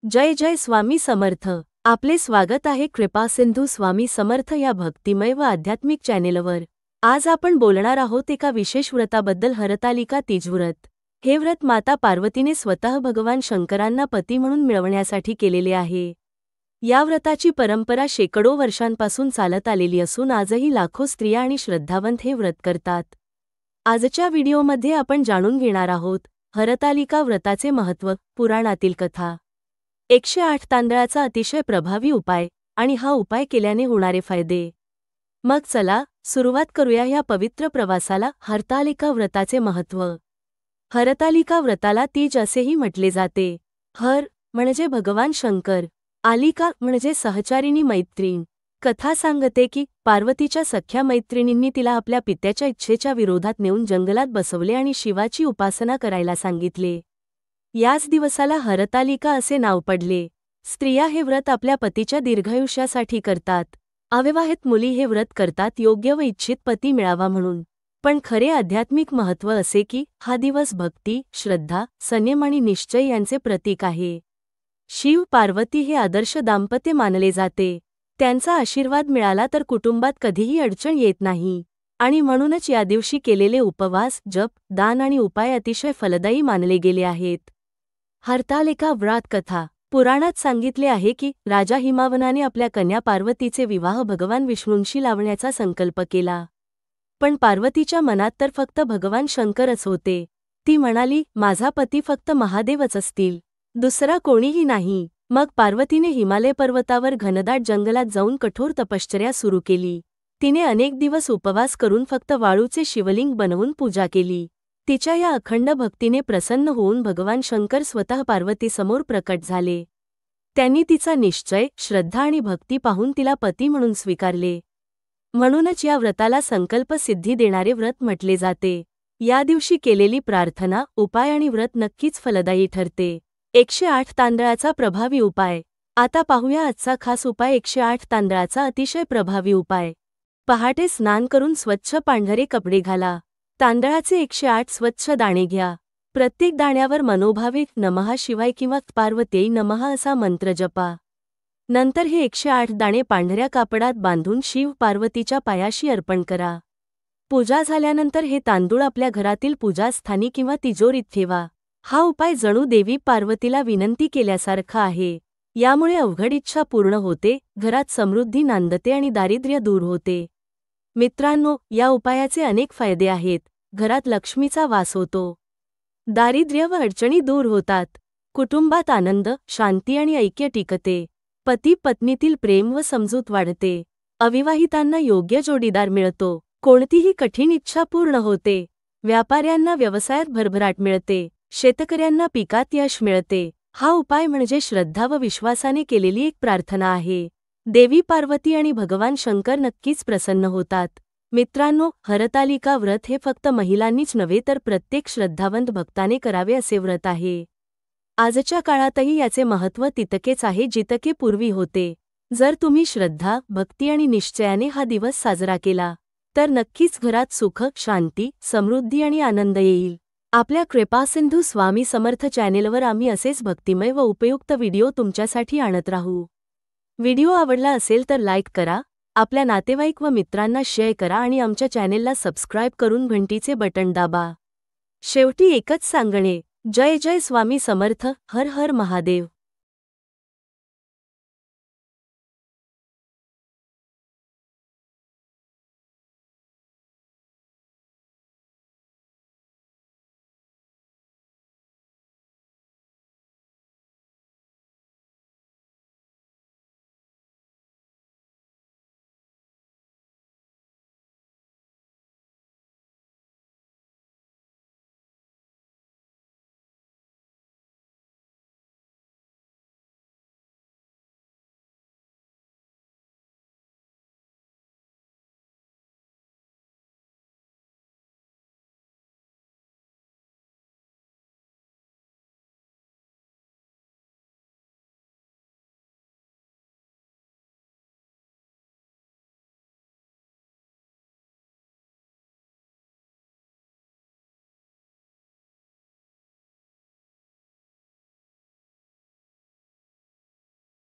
जय जय स्वामी समर्थ। आपले स्वागत आहे कृपासिंधू स्वामी समर्थ या भक्तिमय व आध्यात्मिक चॅनेलवर। आज आपण बोलणार आहोत एका विशेष व्रताबद्दल, हरतालिका तीज व्रत। हे व्रत माता पार्वतीने स्वतः भगवान शंकरांना पती म्हणून मिळवण्यासाठी केलेले आहे। या व्रताची परंपरा शेकडो वर्षांपासून चालत आलेली असून आजही लाखो स्त्रिया आणि श्रद्धावंत हे व्रत करतात। आजच्या व्हिडिओमध्ये आपण जाणून घेणार आहोत हरतालिका व्रताचे महत्त्व, पुराणातील कथा, 108 तांदळाचा अतिशय प्रभावी उपाय आणि हा उपाय केल्याने होणारे फायदे। मग चला सुरुवात करूया या पवित्र प्रवासाला। हरतालिका व्रताचे महत्त्व। हरतालिका व्रताला तीज असेही म्हटले जाते। हर म्हणजे भगवान शंकर, आलिका म्हणजे सहचारिणी मैत्रीण। कथा सांगते की पार्वतीच्या सख्या मैत्रिणींनी तिला आपल्या पित्याच्या इच्छेच्या विरोधात नेऊन जंगलात बसवले आणि शिवाची उपासना करायला सांगितले। याच दिवसाला हरतालिका असे नाव पडले। स्त्रिया हे व्रत आपल्या पतीच्या दीर्घायुष्यासाठी करतात। अविवाहित मुली हे व्रत करतात योग्य व इच्छित पती मिळावा म्हणून। पण खरे आध्यात्मिक महत्त्व असे की हा दिवस भक्ती, श्रद्धा, संयम आणि निश्चय यांचे प्रतीक आहे। शिव पार्वती हे आदर्श दाम्पत्य मानले जाते। त्यांचा आशीर्वाद मिळाला तर कुटुंबात कधीही अडचण येत नाही आणि म्हणूनच या दिवशी केलेले उपवास, जप, दान आणि उपाय अतिशय फलदायी मानले गेले आहेत। हरतालिका व्रत कथा। पुराणात सांगितले आहे की राजा हिमावनाने आपल्या कन्या पार्वतीचे विवाह भगवान विष्णूंशी लावण्याचा संकल्प केला। पण पार्वतीच्या मनात तर फक्त भगवान शंकरच होते। ती म्हणाली, माझा पती फक्त महादेवच असतील, दुसरा कोणीही नाही। मग पार्वतीने हिमालय पर्वतावर घनदाट जंगलात जाऊन कठोर तपश्चर्या सुरू केली। तिने अनेक दिवस उपवास करून फक्त वाळूचे शिवलिंग बनवून पूजा केली। तिच्या या अखंड भक्तीने प्रसन्न होऊन भगवान शंकर स्वतः पार्वतीसमोर प्रकट झाले। त्यांनी तिचा निश्चय, श्रद्धा आणि भक्ती पाहून तिला पती म्हणून स्वीकारले। म्हणूनच या व्रताला संकल्प सिद्धी देणारे व्रत म्हटले जाते। या दिवशी केलेली प्रार्थना, उपाय आणि व्रत नक्कीच फलदायी ठरते। 108 तांदळाचा प्रभावी उपाय। आता पाहूया आजचा खास उपाय। 108 तांदळाचा अतिशय प्रभावी उपाय। पहाटे स्नान करून स्वच्छ पांढरे कपडे घाला। तांदळाचे 108 स्वच्छ दाणे घ्या। प्रत्येक दाण्यावर मनोभावे नमः शिवाय किंवा पार्वत्यै नमः असा मंत्र जपा। नंतर हे 108 दाणे पांढऱ्या कापडात बांधून शिव पार्वतीच्या पायाशी अर्पण करा। पूजा झाल्यानंतर हे तांदूळ आपल्या घरातील पूजास्थानी किंवा तिजोरीत ठेवा। हा उपाय जणू देवी पार्वतीला विनंती केल्यासारखा आहे। यामुळे अवघड इच्छा पूर्ण होते, घरात समृद्धी नांदते आणि दारिद्र्य दूर होते। मित्रांनो, या उपायाचे अनेक फायदे आहेत। घरात लक्ष्मीचा वास होतो, दारिद्र्य व अडचणी दूर होतात, कुटुंबात आनंद, शांती आणि ऐक्य टिकते, पती पत्नीतील प्रेम व समजूत वाढते, अविवाहितांना योग्य जोडीदार मिळतो, कोणतीही कठीण इच्छा पूर्ण होते, व्यापाऱ्यांना व्यवसायात भरभराट मिळते, शेतकऱ्यांना पिकात यश मिळते। हा उपाय म्हणजे श्रद्धा व विश्वासाने केलेली एक प्रार्थना आहे। देवी पार्वती आणि भगवान शंकर नक्कीच प्रसन्न होतात। मित्रांनो, हरतालिका व्रत हे फक्त महिलांनीच नव्हे तर प्रत्येक श्रद्धावंत भक्ताने करावे असे व्रत आहे। आजच्या काळातही याचे महत्त्व तितकेच आहे जितके पूर्वी होते। जर तुम्ही श्रद्धा, भक्ती आणि निश्चयाने हा दिवस साजरा केला तर नक्कीच घरात सुख, शांती, समृद्धी आणि आनंद येईल। आपल्या कृपासिंधू स्वामी समर्थ चॅनेलवर आम्ही असेच भक्तिमय व उपयुक्त व्हिडिओ तुमच्यासाठी आणत राहू। व्हिडिओ आवडला असेल तर लाईक करा, आपल्या नातेवाईक व मित्रांना शेअर करा आणि आमच्या चॅनेलला सबस्क्राईब करून घंटीचे बटण दाबा। शेवटी एकच सांगणे, जय जय स्वामी समर्थ, हर हर महादेव।